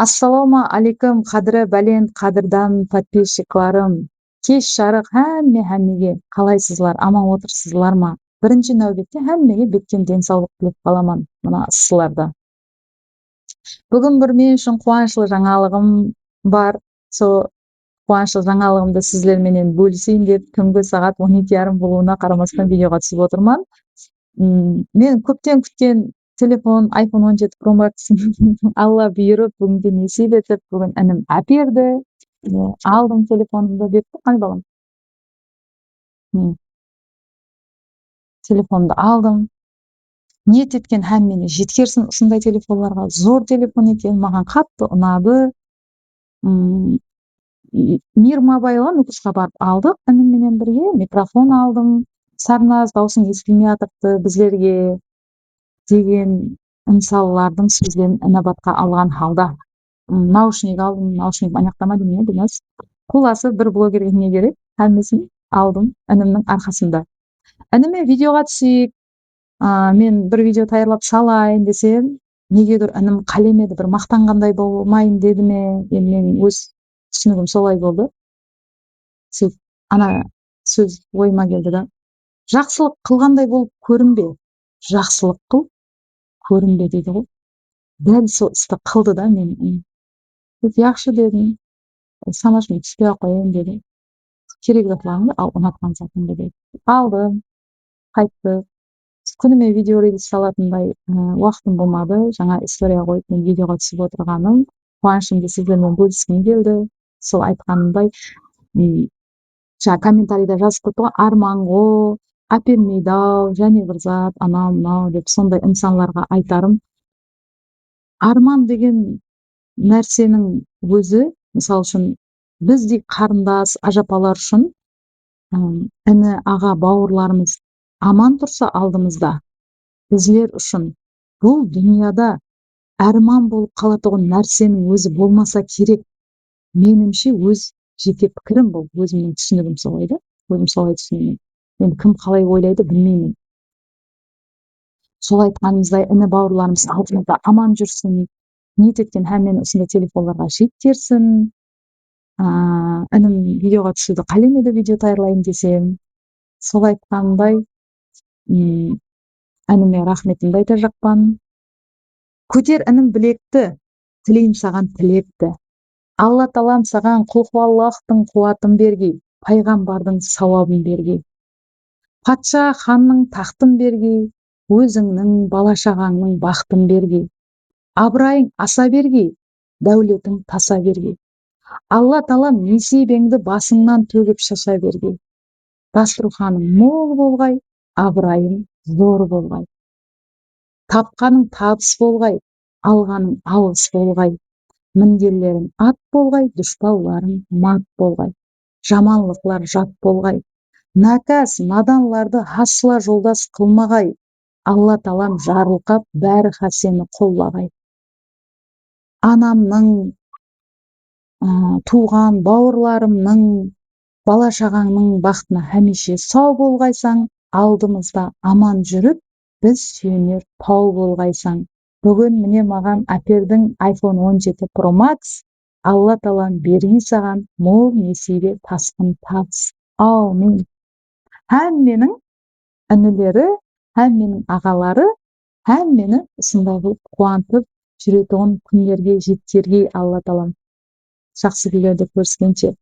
Assalomu alaykum qadri balend qadrdon подписчикларым. Kech sharq hammaga qalaysizlar, amon o'tirsizlarmi? Birinchi navbatda hammaga betken denсаулык tilab qolaman mana sizlarda. Bugun bir men uchun quvonchli жаңалыгым бар. So quvonchli жаңалыгымды sizlar менен bölüşeyim deb tungi soat 12:30 bo'lуuna qaramasdan videoga tushib o'tirman. Men ko'pten kutgan telefon iPhone 17 Pro Max Allah buyurib bugun nasib etib bugun inim aperdi. Aldım telefonumda debdi qani balam. Telefonda aldım. Niyet etken hammeni жеткерсин ушундай telefonlarga. Zor telefon eкен, маған қатты ұнады. Мир Мобайлдан Нукушка барып алдык, иним менен бирге микрофон алдым. Сарназ даусың естилмей атыпты bizlerге деген инсаллардын сөздерин инабатка алган халда. Наушник алдым, наушник манактама демей демес. Куласы bir блогерге не керек? Хаммесин алдым инимдин аркасында. Иниме видеога түшүп, мен bir видео таярлап салайын десем, негедир иним калемеди bir мактангандай болмайын дедиме, эми менин өз түшүнүгүм солай болду. Сөйтүп ана сөз оюма келди да. Жакшылык кылгандай болуп көрүнбө. Жакшылык кыл, көрүнбө дейди го. Дәл сол істі кылды да мен. Жакшы дедим. Санашым түшпөй ак коеюн деди. Керек затlarымды ал унаткан затымды деди. Алдым. Кайттык. Күнүмө видео релиз салатындай убактым болмады. Жаңа история коюп мен видеого түшүп отурганым. Кубанычымды сиздер менен бөлүскүм келди. Сол айтканымдай, жаңа комментарийде жазып коюпту го, арманго апермейди ау, жане бир зат, анау мынау деп сондай инсанларга айтарым. Арман деген нәрсенин өзү, мисалы үчүн биздей карындаш ажапалар үчүн эне ага бауырларыбыз аман турса алдымызда, bizler үчүн бул дүйнөдө арман болуп кала турган нерсенин өзү болмаса керек. Менимче өз жеке пикирим бул, өзүмдүн түшүнүгүм солай да. Өзүм солай түшүнөм. Эми ким калай ойлойт билбеймин. Сол айтканыбыздай эне бауырларыбыз алдымызда аман жүрсүн. Ниет эткен хаммени ушундай телефонлорго жеткерсин. Иним видеого түшүүдү калемеди видео таярлайын десем, сол айткандай иниме рахметимди айта жакпан. Көтер иним билекти, тилейм саган тилекти. Алла таалам саган кулхуаллахтын кубатын берги, пайгамбардын савабын берги. Патша ханның тактын берги, өзүңнүн бала чагаңнын бактын берги. Абырайың аса берги, дәулетиң таса берги. Алла таалам несибеңди басыңнан төгүп шаша берги. Дастурханың мол болгай, абырайың зор болгай. Тапканың табыс болгай, алганың алыс болгай. Мингерлерин ат болгай, душпалларың мат болгай. Жаманлыклар жат болгай. Накас наданларды хасла жолдас кылмагай. Алла таалам жарылкап баары сени коллагай. Анамның, тууган бауырларымның, бала чагаңның бактына хамише сау болгайсаң, алдымызда аман жүрүп, биз сүйөнөр тау болгайсаң. Бүгүн міне маған апердин iPhone 17 Pro Max, Алла таалам берги саган мол несибе таскын табыс. Амин. Хамменин инилери, хамменин агалары, хаммени ушундай кылып кубантып жүрө турган күнлөргө жеткирги Алла таалам. Жакшы күндөрдө көрүшкөнчө.